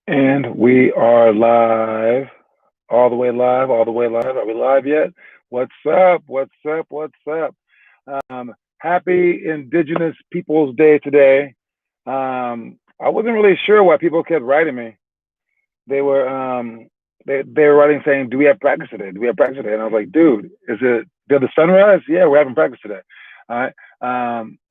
And we are live, all the way live, all the way live. Are we live yet? What's up? What's up? What's up? Happy Indigenous Peoples Day today. I wasn't really sure why people kept writing me. They were they were writing saying, "Do we have practice today? Do we have practice today?" And I was like, "Dude, did the sunrise? Yeah, we're having practice today. All right."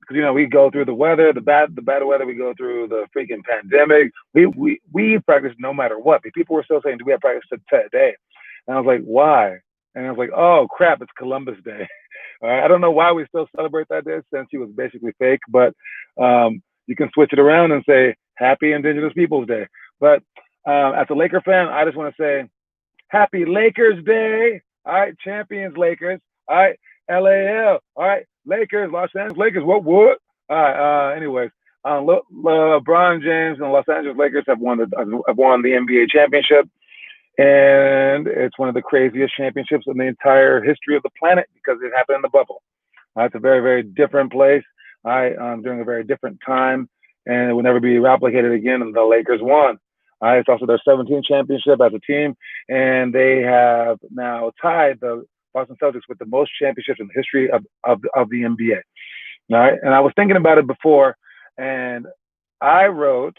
Because we go through the weather, the bad weather. We go through the freaking pandemic. We practice no matter what. But people were still saying, "Do we have practice today?" And I was like, "Why?" And I was like, "Oh crap, it's Columbus Day." All right. I don't know why we still celebrate that day since he was basically fake, but you can switch it around and say Happy Indigenous Peoples Day. But as a Laker fan, I just want to say Happy Lakers Day. All right, champions Lakers. All right, LAL. All right, Lakers, Los Angeles Lakers. What? All right. Anyways, LeBron James and the Los Angeles Lakers have won the NBA championship, and it's one of the craziest championships in the entire history of the planet because it happened in the bubble. It's a very, very different place. During a very different time, and it will never be replicated again. And the Lakers won. It's also their 17th championship as a team, and they have now tied the Boston Celtics with the most championships in the history of the NBA. All right, and I was thinking about it before, and I wrote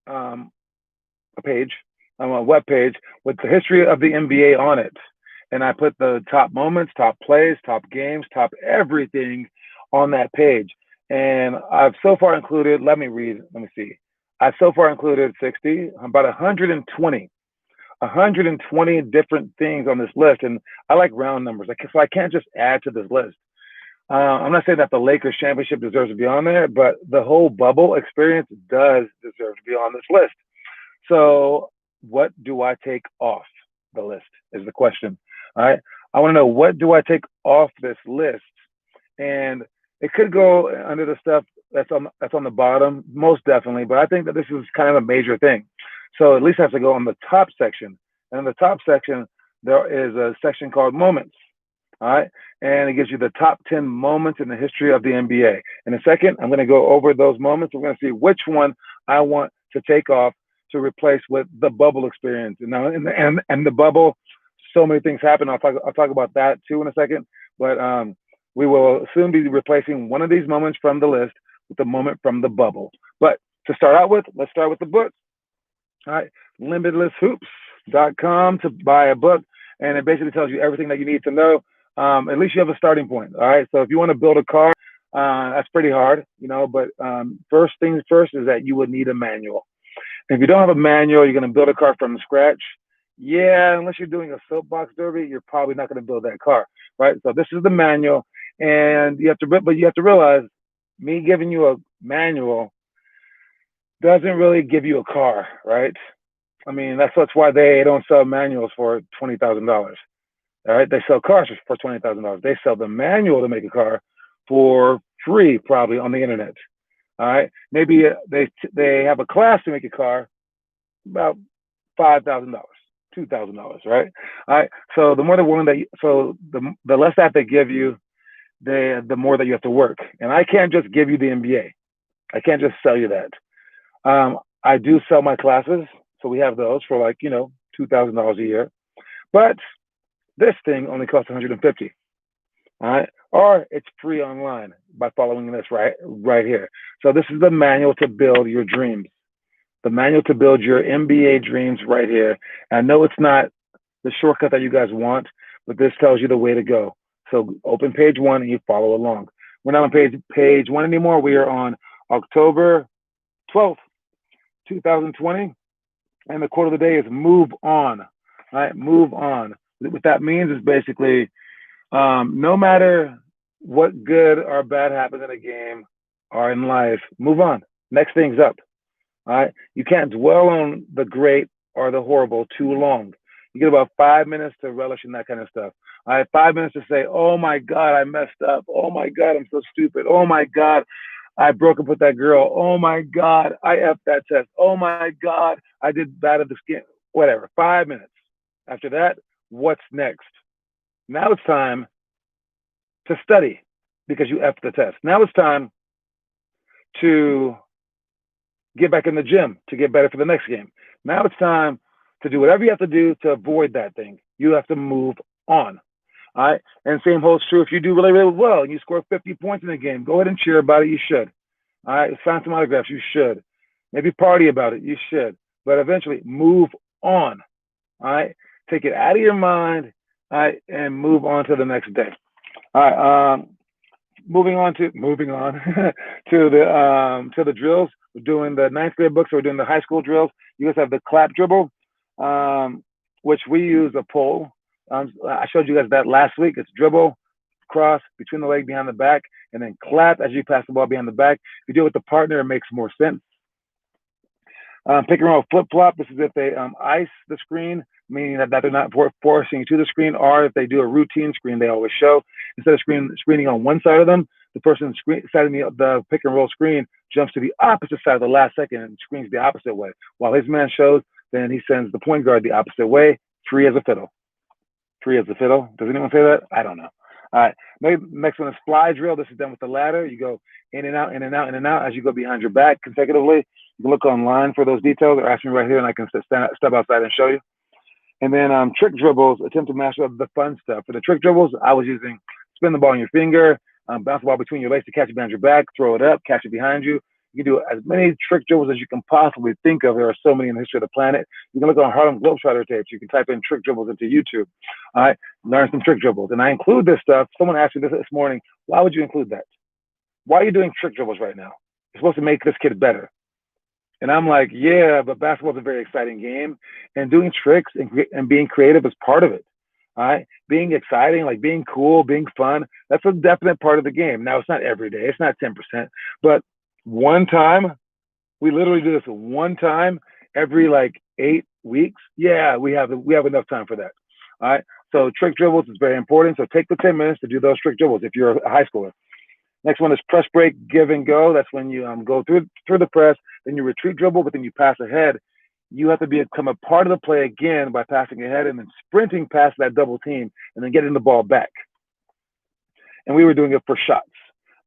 um, a page, a web page with the history of the NBA on it, and I put the top moments, top plays, top games, top everything on that page. And I've so far included. Let me read. Let me see. I've so far included 60, about 120 different things on this list. And I like round numbers, so I can't just add to this list. I'm not saying that the Lakers championship deserves to be on there, but the whole bubble experience does deserve to be on this list. So, what do I take off the list? Is the question. All right. I want to know, what do I take off this list? And it could go under the stuff that's on the bottom, most definitely. But I think that this is kind of a major thing. So at least it has to go on the top section. And in the top section, there is a section called moments. All right. And it gives you the top 10 moments in the history of the NBA. In a second, I'm going to go over those moments. We're going to see which one I want to take off to replace with the bubble experience. And now, and the bubble, so many things happen. I'll talk about that too in a second. But we will soon be replacing one of these moments from the list with the moment from the bubble. But to start out with, let's start with the book. All right, limitlesshoops.com to buy a book, and it basically tells you everything that you need to know. At least you have a starting point. All right, so if you want to build a car, that's pretty hard, But first things first is that you would need a manual. If you don't have a manual, you're going to build a car from scratch. Yeah, unless you're doing a soapbox derby, you're probably not going to build that car, right? So this is the manual, and you have to realize, me giving you a manual doesn't really give you a car, right? I mean, that's why they don't sell manuals for $20,000. All right, they sell cars for $20,000. They sell the manual to make a car for free, probably on the internet. All right, maybe they have a class to make a car about $5,000, $2,000, right? All right. So the more the one that the less that they give you, the more that you have to work. And I can't just give you the MBA. I can't just sell you that. I do sell my classes, so we have those for like $2,000 a year. But this thing only costs $150. All right, or it's free online by following this right here. So this is the manual to build your dreams. The manual to build your MBA dreams right here. And I know it's not the shortcut that you guys want, but this tells you the way to go. So open page one and you follow along. We're not on page one anymore. We are on October 12th, 2020. And the quote of the day is move on. All right, move on. What that means is basically no matter what good or bad happens in a game or in life, move on. Next thing's up. All right. You can't dwell on the great or the horrible too long. You get about 5 minutes to relish in that kind of stuff. I have 5 minutes to say, oh my God, I messed up. Oh my God, I'm so stupid. Oh my God, I broke up with that girl. Oh my God, I effed that test. Oh my God, I did bad at the skin. Whatever. 5 minutes. After that, what's next? Now it's time to study because you effed the test. Now it's time to get back in the gym to get better for the next game. Now it's time to do whatever you have to do to avoid that thing. You have to move on. All right. And same holds true if you do really, really well and you score 50 points in a game. Go ahead and cheer about it. You should. All right. Sign some autographs. You should. Maybe party about it. You should. But eventually move on. All right. Take it out of your mind. All right. And move on to the next day. All right. Moving on to the drills. We're doing the ninth grade books. So we're doing the high school drills. You guys have the clap dribble, which we use a pole. I showed you guys that last week. It's dribble, cross, between the leg, behind the back, and then clap as you pass the ball behind the back. If you do it with the partner, it makes more sense. Pick and roll flip flop. This is if they ice the screen, meaning that they're not forcing you to the screen, or if they do a routine screen, they always show. Instead of screening on one side of them, the person side of the pick and roll screen jumps to the opposite side of the last second and screens the opposite way. While his man shows, then he sends the point guard the opposite way, free as a fiddle. Free as a fiddle. Does anyone say that? I don't know. All right. Next one is fly drill. This is done with the ladder. You go in and out, in and out, in and out as you go behind your back consecutively. You can look online for those details or ask me right here and I can step outside and show you. And then trick dribbles, attempt to master the fun stuff. For the trick dribbles, I was using spin the ball on your finger, bounce the ball between your legs to catch it behind your back, throw it up, catch it behind you. You can do as many trick dribbles as you can possibly think of. There are so many in the history of the planet. You can look on Harlem Globetrotter tapes. You can type in trick dribbles into YouTube. All right, learn some trick dribbles. And I include this stuff. Someone asked me this morning, why would you include that? Why are you doing trick dribbles right now? You're supposed to make this kid better. And I'm like, yeah, but basketball is a very exciting game. And doing tricks and being creative is part of it. All right, being exciting, like being cool, being fun, that's a definite part of the game. Now, it's not every day. It's not 10%. But one time, we literally do this one time every like 8 weeks. Yeah, we have enough time for that. All right. So trick dribbles is very important. So take the 10 minutes to do those trick dribbles if you're a high schooler. Next one is press break, give and go. That's when you go through the press, then you retreat dribble, but then you pass ahead. You have to become a part of the play again by passing ahead and then sprinting past that double team and then getting the ball back. And we were doing it for shots.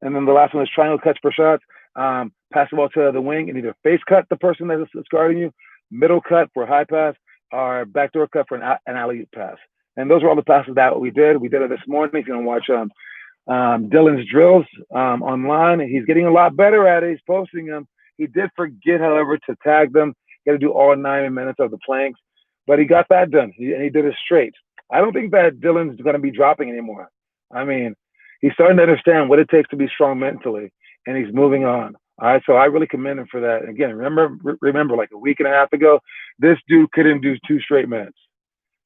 And then the last one is triangle cuts for shots. Pass the ball to the wing and either face cut the person that is guarding you, middle cut for a high pass, or backdoor cut for an alley-oop pass. And those are all the passes that we did. We did it this morning. If you want to watch Dylan's drills online, he's getting a lot better at it. He's posting them. He did forget, however, to tag them. He had to do all 9 minutes of the planks, but he got that done. And he did it straight. I don't think that Dylan's going to be dropping anymore. I mean, he's starting to understand what it takes to be strong mentally, and he's moving on. All right, so I really commend him for that. And again, remember, like a week and a half ago, this dude couldn't do 2 straight minutes.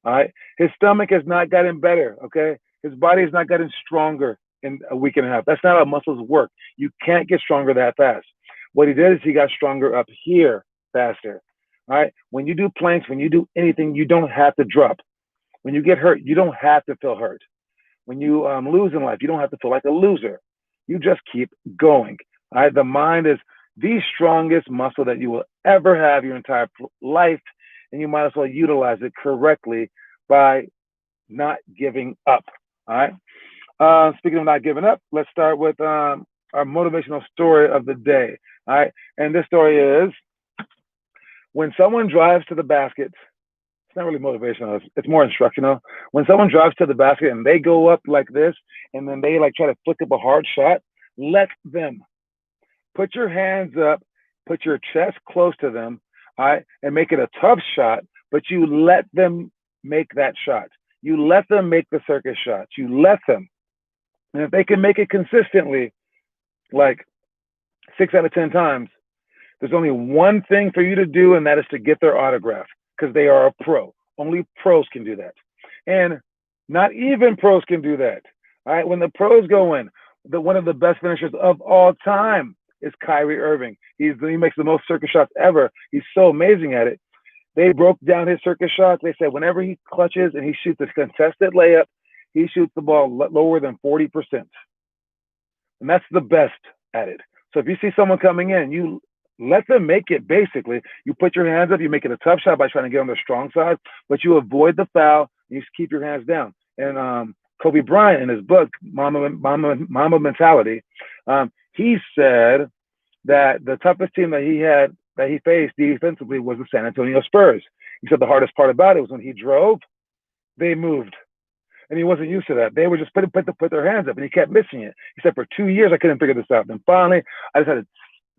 All right, his stomach has not gotten better. Okay, his body has not gotten stronger in a week and a half. That's not how muscles work. You can't get stronger that fast. What he did is he got stronger up here faster. All right, when you do planks, when you do anything, you don't have to drop. When you get hurt, you don't have to feel hurt. When you lose in life, you don't have to feel like a loser. You just keep going. All right, the mind is the strongest muscle that you will ever have your entire life, and you might as well utilize it correctly by not giving up. All right. Speaking of not giving up, let's start with our motivational story of the day. All right, and this story is when someone drives to the basket. It's not really motivational. It's more instructional. When someone drives to the basket and they go up like this, and then they like try to flick up a hard shot, let them. Put your hands up, put your chest close to them, all right, and make it a tough shot, but you let them make that shot. You let them make the circus shots. You let them. And if they can make it consistently, like 6 out of 10 times, there's only one thing for you to do, and that is to get their autograph, because they are a pro. Only pros can do that. And not even pros can do that. All right, when the pros go in, one of the best finishers of all time is Kyrie Irving. He makes the most circus shots ever. He's so amazing at it. They broke down his circus shots. They said whenever he clutches and he shoots a contested layup, he shoots the ball lower than 40%. And that's the best at it. So if you see someone coming in, you let them make it basically. You put your hands up, you make it a tough shot by trying to get on their strong side, but you avoid the foul, and you just keep your hands down. And Kobe Bryant, in his book, Mamba Mentality, he said that the toughest team that he had that he faced defensively was the San Antonio Spurs. He said the hardest part about it was when he drove, they moved. And he wasn't used to that. They would just put their hands up, and he kept missing it. He said, for 2 years, I couldn't figure this out. Then finally, I just had to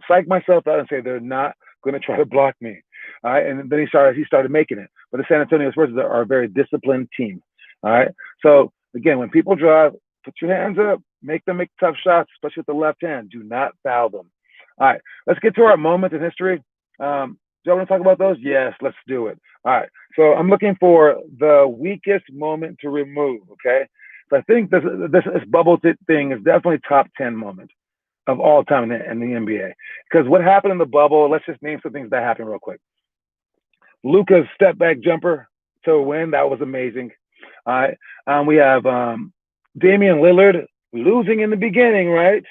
psych myself out and say, they're not going to try to block me. All right. And then he started making it. But the San Antonio Spurs are a very disciplined team. All right. So, again, when people drive, put your hands up, make them make tough shots, especially with the left hand. Do not foul them. All right. Let's get to our moments in history. Do you want to talk about those? Yes, let's do it. All right. So I'm looking for the weakest moment to remove. Okay. So I think this bubble thing is definitely top 10 moment of all time in the NBA. Because what happened in the bubble? Let's just name some things that happened real quick. Luka's step back jumper to win. That was amazing. All right. We have Damian Lillard losing in the beginning, right?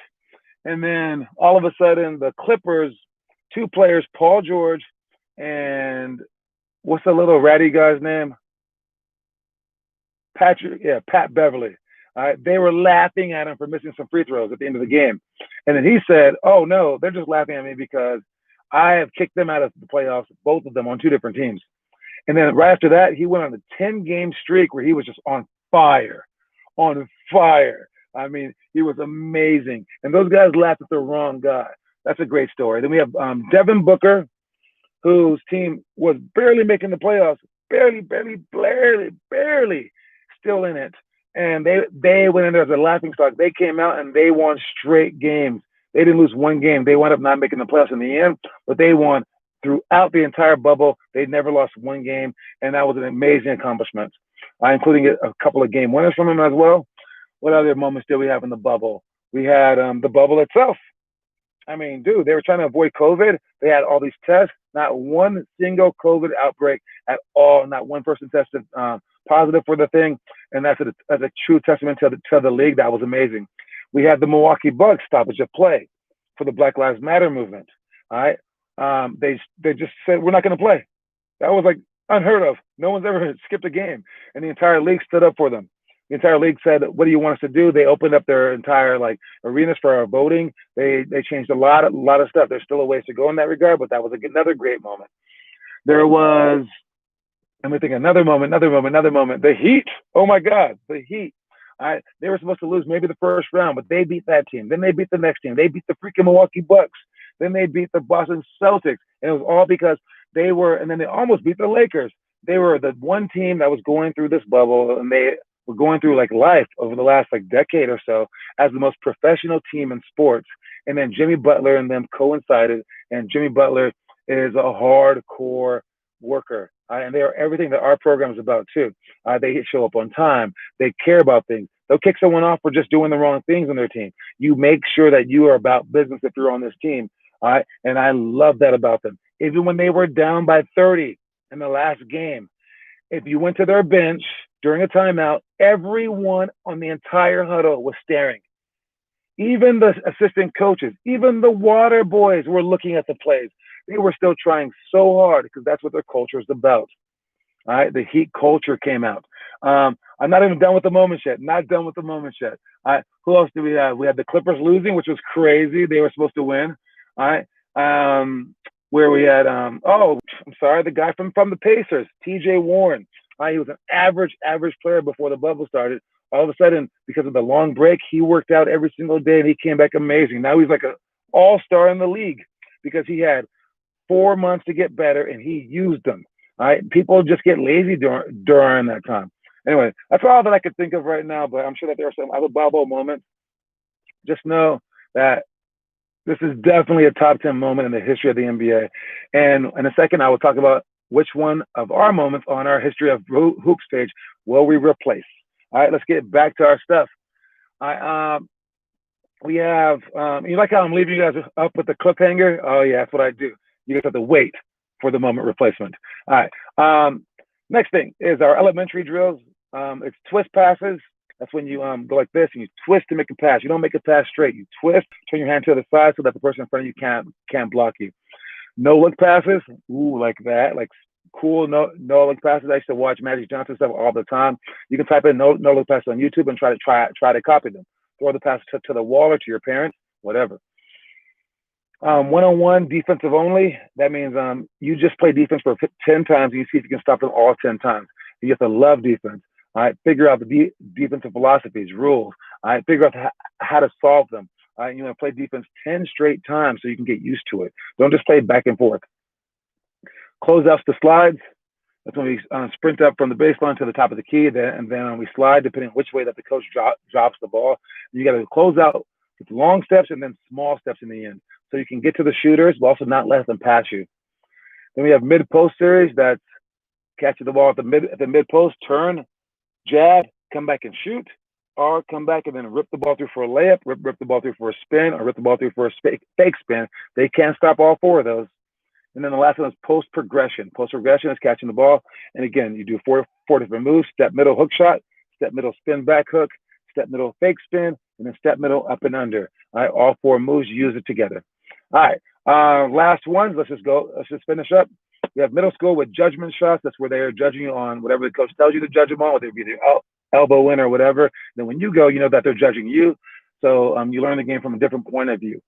And then all of a sudden, the Clippers, 2 players, Paul George and what's the little ratty guy's name? Pat Beverly. They were laughing at him for missing some free throws at the end of the game. And then he said, oh, no, they're just laughing at me because I have kicked them out of the playoffs, both of them on 2 different teams. And then right after that, he went on a 10-game streak where he was just on fire. On fire. I mean, he was amazing. And those guys laughed at the wrong guy. That's a great story. Then we have Devin Booker, whose team was barely making the playoffs, barely, still in it. And they went in there as a laughing stock. They came out and they won straight games. They didn't lose one game. They wound up not making the playoffs in the end, but they won throughout the entire bubble. They never lost one game, and that was an amazing accomplishment, including a couple of game winners from them as well. What other moments did we have in the bubble? We had the bubble itself. I mean, dude, they were trying to avoid COVID. They had all these tests. Not one single COVID outbreak at all. Not one person tested positive for the thing. And that's a true testament to the league. That was amazing. We had the Milwaukee Bucks stoppage of play for the Black Lives Matter movement. All right. They just said, we're not going to play. That was like unheard of. No one's ever skipped a game. And the entire league stood up for them. The entire league said, what do you want us to do? They opened up their entire arenas for our voting. They changed a lot of stuff. There's still a ways to go in that regard, but that was another great moment. There was, let me think, another moment. The Heat. Oh my God, the Heat. They were supposed to lose maybe the first round, but they beat that team. Then they beat the next team. They beat the freaking Milwaukee Bucks. Then they beat the Boston Celtics. And it was all because and then they almost beat the Lakers. They were the one team that was going through this bubble, and they were going through life over the last decade or so as the most professional team in sports. And then Jimmy Butler and them coincided, and Jimmy Butler is a hardcore worker. And they are everything that our program is about too. They show up on time. They care about things. They'll kick someone off for just doing the wrong things on their team. You make sure that you are about business if you're on this team. All right. And I love that about them. Even when they were down by 30 in the last game, if you went to their bench during a timeout, everyone on the entire huddle was staring. Even the assistant coaches, even the water boys were looking at the plays. They were still trying so hard because that's what their culture is about. All right, the Heat culture came out. I'm not even done with the moments yet. All right, who else do we have? We had the Clippers losing, which was crazy. They were supposed to win. All right, where we had the guy from the Pacers, T.J. Warren. He was an average player before the bubble started. All of a sudden, because of the long break, he worked out every single day and he came back amazing. Now he's like an all-star in the league because he had 4 months to get better and he used them. All right, people just get lazy during that time. Anyway, that's all that I could think of right now, but I'm sure that there are some other bubble moments. Just know that this is definitely a top 10 moment in the history of the NBA. And in a second, I will talk about which one of our moments on our History of Hoops page will we replace. All right, let's get back to our stuff. We have, you like how I'm leaving you guys up with the cliffhanger? Oh, yeah, that's what I do. You guys have to wait for the moment replacement. All right. Next thing is our elementary drills. It's twist passes. That's when you go like this and you twist to make a pass. You don't make a pass straight. You twist, turn your hand to the side so that the person in front of you can't block you. No look passes. Ooh, like that. Like cool no look passes. I used to watch Magic Johnson stuff all the time. You can type in no look passes on YouTube and try to copy them. Throw the pass to the wall or to your parents, whatever. One-on-one defensive only. That means you just play defense for 10 times and you see if you can stop them all 10 times. You have to love defense. All right, figure out the defensive philosophies, rules. All right, figure out how to solve them. All right, you want to play defense 10 straight times so you can get used to it. Don't just play back and forth. Closeouts to slides. That's when we sprint up from the baseline to the top of the key, and then we slide depending on which way that the coach drops the ball. You got to close out with long steps and then small steps in the end, so you can get to the shooters, but also not let them pass you. Then we have mid-post series. That's catching the ball at the mid post, turn, jab, come back and shoot, or come back and then rip the ball through for a layup, rip the ball through for a spin, or rip the ball through for a fake spin. They can't stop all four of those. And then the last one is post progression. Post progression is catching the ball. And again, you do four different moves: step middle hook shot, step middle spin back hook, step middle fake spin, and then step middle up and under. All right, all four moves, use it together. All right, last ones. Let's just finish up. We have middle school with judgment shots. That's where they are judging you on whatever the coach tells you to judge them on, whether it be their elbow in or whatever. Then when you go, you know that they're judging you. So you learn the game from a different point of view.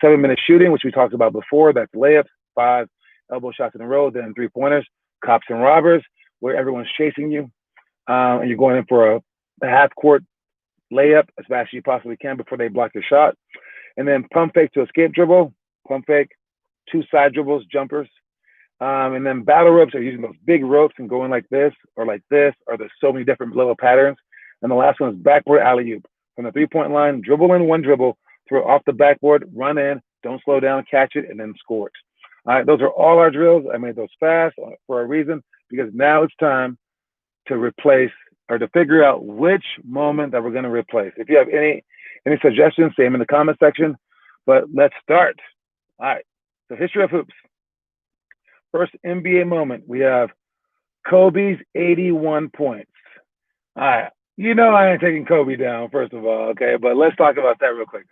7-minute shooting, which we talked about before. That's layups, 5 elbow shots in a row, then 3-pointers, cops and robbers, where everyone's chasing you, and you're going in for a half-court layup as fast as you possibly can before they block your shot. And then pump fake to escape dribble, pump fake, 2 side dribbles, jumpers. And then battle ropes are using those big ropes and going like this, or there's so many different little patterns. And the last one is backboard alley-oop. From the 3-point line, dribble in one dribble, throw it off the backboard, run in, don't slow down, catch it, and then score it. All right, those are all our drills. I made those fast for a reason, because now it's time to replace or to figure out which moment that we're going to replace. If you have any suggestions, say them in the comment section. But let's start. All right, so history of hoops. First NBA moment, we have Kobe's 81 points. All right, you know I ain't taking Kobe down, first of all, okay? But let's talk about that real quick.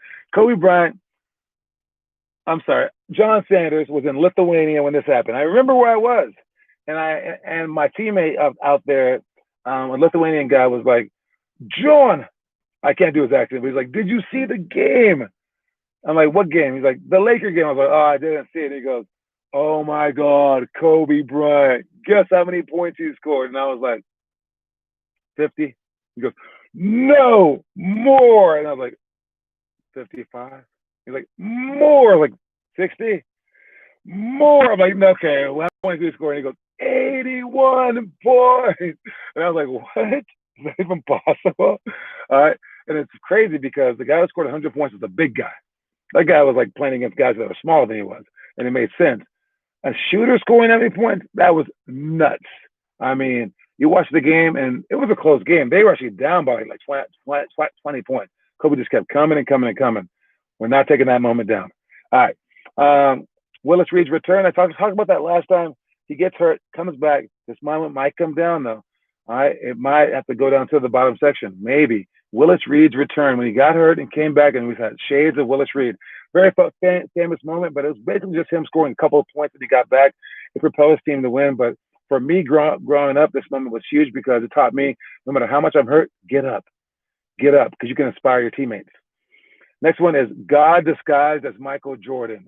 John Sanders was in Lithuania when this happened. I remember where I was. And my teammate out there, a Lithuanian guy, was like, John, I can't do his accent, but he's like, did you see the game? I'm like, what game? He's like, the Laker game. I was like, oh, I didn't see it. He goes, oh my God, Kobe Bryant. Guess how many points he scored? And I was like, 50. He goes, no, more. And I was like, 55. He's like, more. Like 60. More. I'm like, okay, well, how many points did he score? And he goes, 81 points. And I was like, what? Is that even possible? All right. And it's crazy because the guy who scored 100 points was a big guy. That guy was like playing against guys that were smaller than he was. And it made sense. A shooter scoring that many points, that was nuts. I mean, you watch the game, and it was a close game. They were actually down by like 20 points. Kobe just kept coming and coming and coming. We're not taking that moment down. All right. Willis Reed's return. I talked about that last time. He gets hurt, comes back. This moment might come down, though. All right. It might have to go down to the bottom section. Maybe. Willis Reed's return, when he got hurt and came back, and we've had shades of Willis Reed. Very famous moment, but it was basically just him scoring a couple of points when he got back. It propelled his team to win. But for me, growing up, this moment was huge because it taught me, no matter how much I'm hurt, get up. Get up, because you can inspire your teammates. Next one is God disguised as Michael Jordan.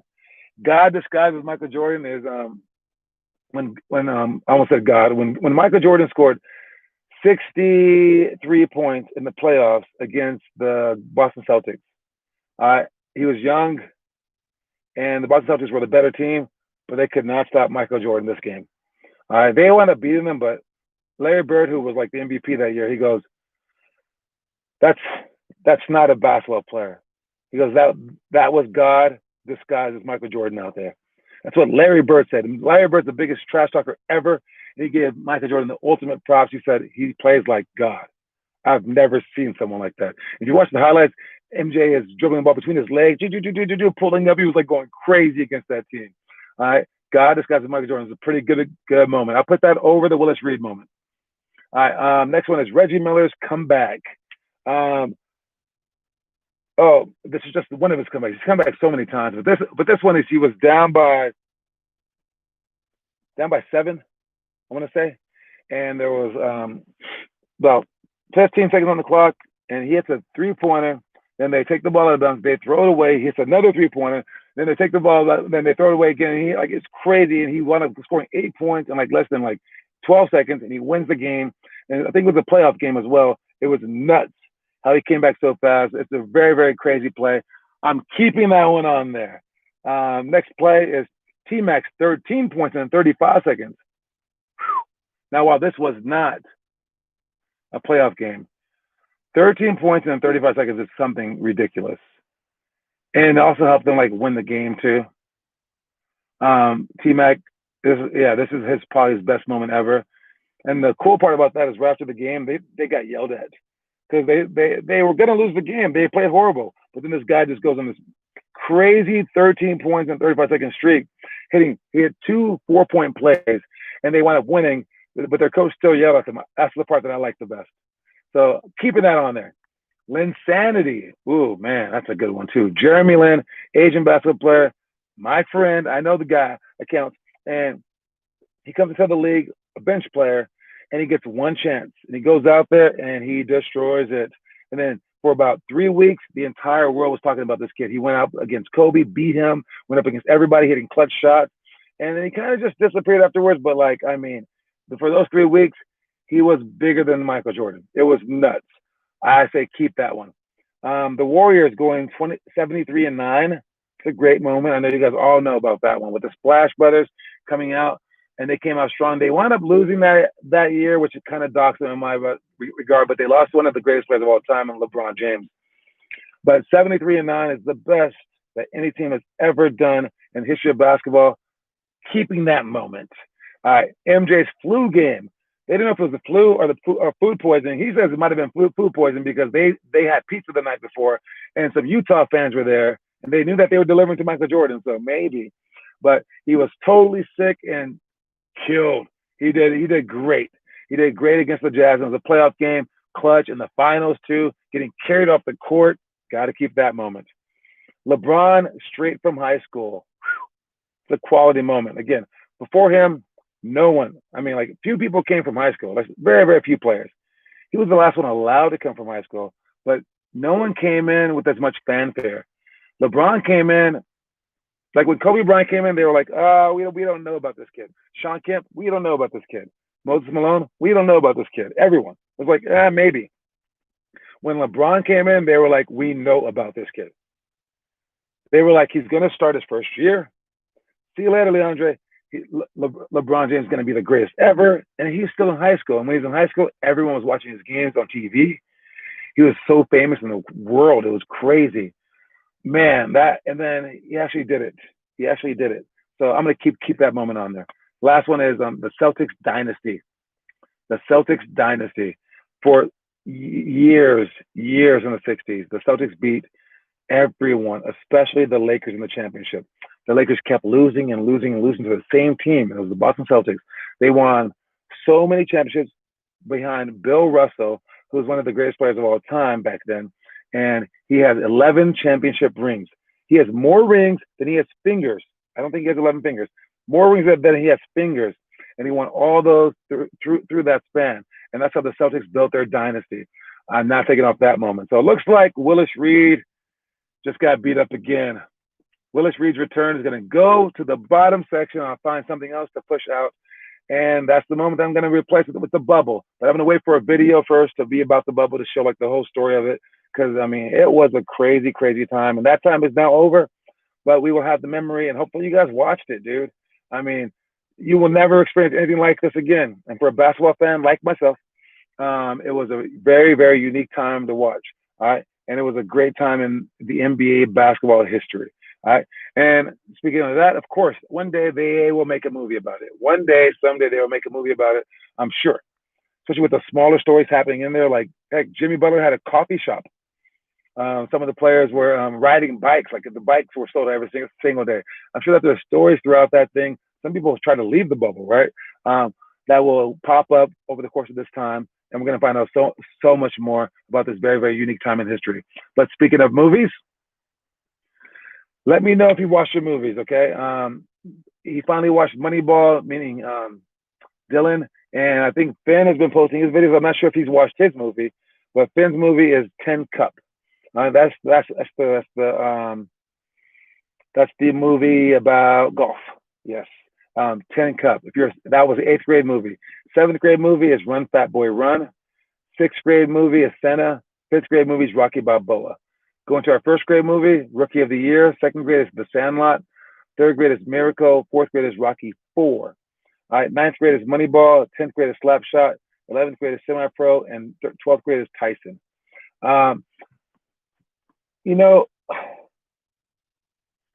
God disguised as Michael Jordan is when I almost said God. When Michael Jordan scored 63 points in the playoffs against the Boston Celtics. He was young, and the Boston Celtics were the better team, but they could not stop Michael Jordan this game. They wound up beating them, but Larry Bird, who was like the MVP that year, he goes, that's not a basketball player. He goes, that was God disguised as Michael Jordan out there. That's what Larry Bird said. And Larry Bird's the biggest trash talker ever. He gave Michael Jordan the ultimate props. He said he plays like God. I've never seen someone like that. If you watch the highlights, MJ is dribbling the ball between his legs, pulling up. He was like going crazy against that team. All right. God disguised as Michael Jordan is a pretty good moment. I'll put that over the Willis Reed moment. All right. Next one is Reggie Miller's comeback. This is just one of his comebacks. He's come back so many times, but this one is he was down by 7, I want to say, and there was about 15 seconds on the clock, and he hits a 3-pointer. Then they take the ball out of the dunk, they throw it away. He hits another 3-pointer. Then they take the ball, then they throw it away again. And he like it's crazy, and he wound up scoring 8 points in like less than like 12 seconds, and he wins the game. And I think it was a playoff game as well. It was nuts how he came back so fast. It's a very, very crazy play. I'm keeping that one on there. Next play is Tmac 13 points in 35 seconds. Now, while this was not a playoff game, 13 points in 35 seconds is something ridiculous. And it also helped them like win the game too. Tmac, this is probably his best moment ever. And the cool part about that is right after the game, they got yelled at because they were going to lose the game. They played horrible. But then this guy just goes on this crazy 13 points in 35-second streak, he had 2 4-point plays, and they wound up winning, but their coach still yelled at them. That's the part that I like the best. So keeping that on there. Linsanity. Ooh, man, that's a good one too. Jeremy Lin, Asian basketball player, my friend. I know the guy accounts, and he comes into the league, a bench player, and he gets one chance, and he goes out there and he destroys it. And then for about 3 weeks, the entire world was talking about this kid. He went out against Kobe, beat him, went up against everybody, hitting clutch shots, and then he kind of just disappeared afterwards. But like, I mean, for those 3 weeks, he was bigger than Michael Jordan. It was nuts. I say keep that one. The Warriors going 73-9. It's a great moment. I know you guys all know about that one with the Splash Brothers coming out, and they came out strong. They wound up losing that year, which kind of docks them in my regard, but they lost one of the greatest players of all time in LeBron James. But 73-9 is the best that any team has ever done in the history of basketball, keeping that moment. All right, MJ's flu game. They didn't know if it was the flu or food poisoning. He says it might have been food poisoning because they had pizza the night before, and some Utah fans were there, and they knew that they were delivering to Michael Jordan, so maybe. But he was totally sick and killed. He did great. He did great against the Jazz. It was a playoff game, clutch in the finals too, getting carried off the court. Got to keep that moment. LeBron, straight from high school. It's a quality moment. Again, before him, no one. I mean, like, few people came from high school. Like, very, very few players. He was the last one allowed to come from high school, but no one came in with as much fanfare. LeBron came in, like when Kobe Bryant came in, they were like, we don't know about this kid. Sean Kemp, we don't know about this kid. Moses Malone, we don't know about this kid. Everyone was like, maybe. When LeBron came in, they were like, we know about this kid. They were like, he's going to start his first year. See you later, Leandre. LeBron James is going to be the greatest ever, and he's still in high school. And when he's in high school, everyone was watching his games on TV. He was so famous in the world; it was crazy, man. And then he actually did it. So I'm going to keep that moment on there. Last one is the Celtics Dynasty. The Celtics Dynasty for years in the '60s. The Celtics beat everyone, especially the Lakers in the championship. The Lakers kept losing to the same team. It was the Boston Celtics. They won so many championships behind Bill Russell, who was one of the greatest players of all time back then. And he has 11 championship rings. He has more rings than he has fingers. I don't think he has 11 fingers. More rings than he has fingers. And he won all those through that span. And that's how the Celtics built their dynasty. I'm not taking off that moment. So it looks like Willis Reed just got beat up again. Willis Reed's return is going to go to the bottom section. I'll find something else to push out. And that's the moment I'm going to replace it with the bubble. But I'm going to wait for a video first to be about the bubble to show like the whole story of it. Because, I mean, it was a crazy, crazy time. And that time is now over. But we will have the memory. And hopefully you guys watched it, dude. I mean, you will never experience anything like this again. And for a basketball fan like myself, it was a very, very unique time to watch. All right. And it was a great time in the NBA basketball history. All right. And speaking of that, of course, one day they will make a movie about it. One day, someday they will make a movie about it, I'm sure. Especially with the smaller stories happening in there. Like, heck, Jimmy Butler had a coffee shop. Some of the players were riding bikes. Like, the bikes were sold every single day. I'm sure that there's stories throughout that thing. Some people try to leave the bubble, right? That will pop up over the course of this time. And we're going to find out so much more about this very, very unique time in history. But speaking of movies, let me know if you watched your movies, okay? He finally watched Moneyball, meaning Dylan, and I think Finn has been posting his videos. I'm not sure if he's watched his movie, but Finn's movie is 10 Cup. That's the That's the movie about golf. Yes. 10 Cup. That was the eighth grade movie. Seventh grade movie is Run Fat Boy Run. Sixth grade movie is Senna. Fifth grade movie is Rocky Balboa. Going to our first grade movie, Rookie of the Year. Second grade is The Sandlot. Third grade is Miracle. Fourth grade is Rocky 4. All right, ninth grade is Moneyball. 10th grade is Slapshot. 11th grade is Semi-Pro. And 12th grade is Tyson. You know,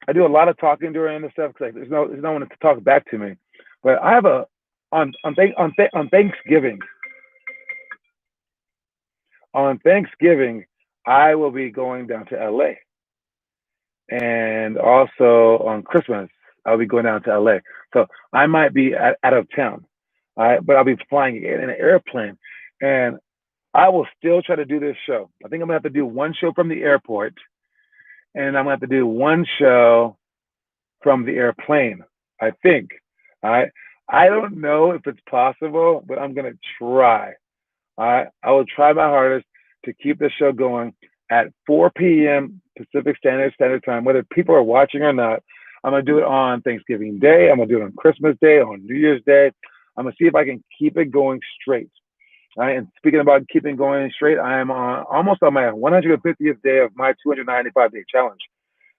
I do a lot of talking during this stuff because there's no one to talk back to me. But I have on Thanksgiving. On Thanksgiving, I will be going down to LA. And also on Christmas, I'll be going down to LA. So I might be out of town. All right, but I'll be flying in an airplane. And I will still try to do this show. I think I'm gonna have to do one show from the airport, and I'm gonna have to do one show from the airplane. I think. All right. I don't know if it's possible, but I'm gonna try. All right. I will try my hardest to keep the show going at 4 p.m. Pacific Standard Time, whether people are watching or not. I'm gonna do it on Thanksgiving Day. I'm gonna do it on Christmas Day, on New Year's Day. I'm gonna see if I can keep it going straight. All right, and speaking about keeping going straight, I am almost on my 150th day of my 295-day challenge.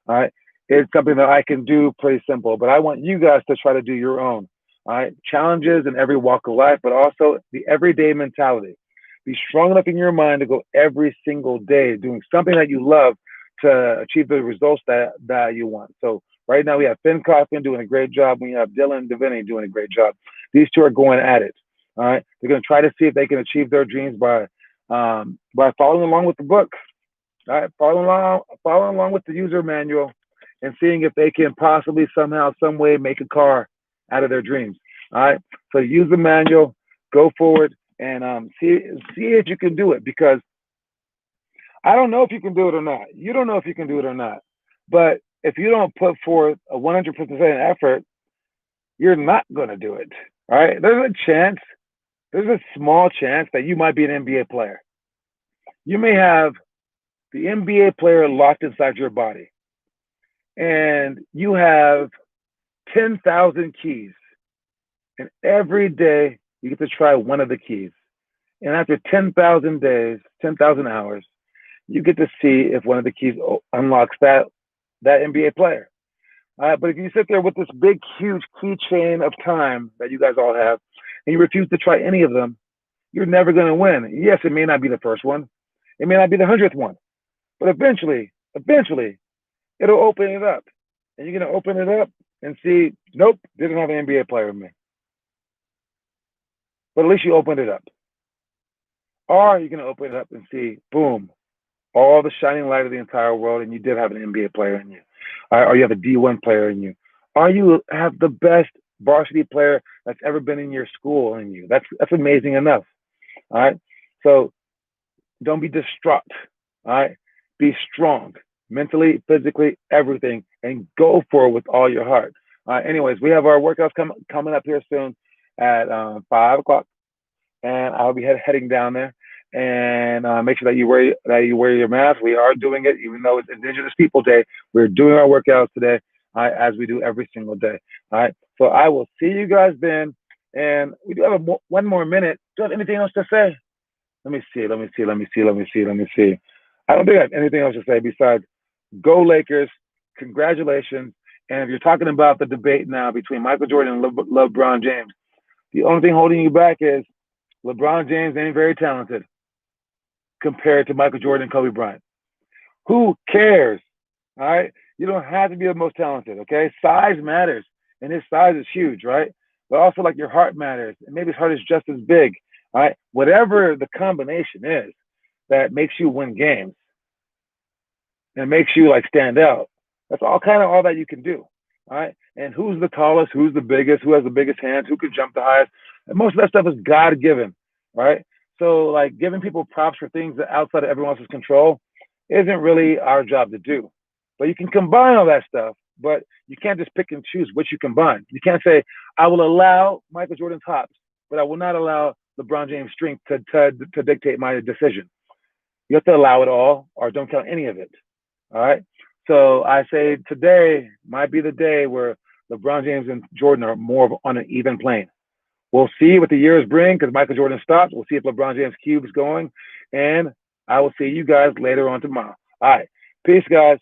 All right, it's something that I can do pretty simple, but I want you guys to try to do your own. All right, challenges in every walk of life, but also the everyday mentality. Be strong enough in your mind to go every single day doing something that you love to achieve the results that you want. So right now we have Finn Kaufman doing a great job. We have Dylan Devaney doing a great job. These two are going at it. All right, they're going to try to see if they can achieve their dreams by following along with the book. All right, following along with the user manual, and seeing if they can possibly somehow, some way, make a car out of their dreams. All right, so use the manual, go forward, and see if you can do it. Because I don't know if you can do it or not. You don't know if you can do it or not. But if you don't put forth a 100% effort, you're not going to do it. All right, there's a chance. There's a small chance that you might be an NBA player. You may have the NBA player locked inside your body, and you have 10,000 keys. And every day you get to try one of the keys. And after 10,000 days, 10,000 hours, you get to see if one of the keys unlocks that NBA player. But if you sit there with this big, huge keychain of time that you guys all have, and you refuse to try any of them, you're never going to win. Yes, it may not be the first one. It may not be the 100th one. But eventually, it'll open it up. And you're going to open it up and see, nope, didn't have an NBA player in me. But at least you opened it up. Or you're going to open it up and see, boom, all the shining light of the entire world, and you did have an NBA player in you. Or you have a D1 player in you. Or you have the best varsity player that's ever been in your school in you. That's amazing enough. All right. So don't be distraught. All right. Be strong mentally, physically, everything, and go for it with all your heart. Anyways, we have our workouts coming up here soon at 5 o'clock, and I'll be heading down there. And make sure that you wear your mask. We are doing it, even though it's Indigenous People Day. We're doing our workouts today, as we do every single day. All right. So I will see you guys then. And we do have one more minute. Do you have anything else to say? Let me see. I don't think I have anything else to say besides go Lakers. Congratulations. And if you're talking about the debate now between Michael Jordan and LeBron James, the only thing holding you back is LeBron James ain't very talented compared to Michael Jordan and Kobe Bryant. Who cares? All right? You don't have to be the most talented, okay? Size matters, and his size is huge, right? But also, like, your heart matters, and maybe his heart is just as big, all right? Whatever the combination is that makes you win games and makes you, like, stand out, that's all that you can do, all right? And who's the tallest, who's the biggest, who has the biggest hands, who can jump the highest? And most of that stuff is God-given, right? So, like, giving people props for things that outside of everyone else's control isn't really our job to do. But you can combine all that stuff, but you can't just pick and choose what you combine. You can't say, I will allow Michael Jordan's hops, but I will not allow LeBron James' strength to dictate my decision. You have to allow it all or don't count any of it. All right? So I say today might be the day where LeBron James and Jordan are more on an even plane. We'll see what the years bring because Michael Jordan stops. We'll see if LeBron James keeps going. And I will see you guys later on tomorrow. All right. Peace, guys.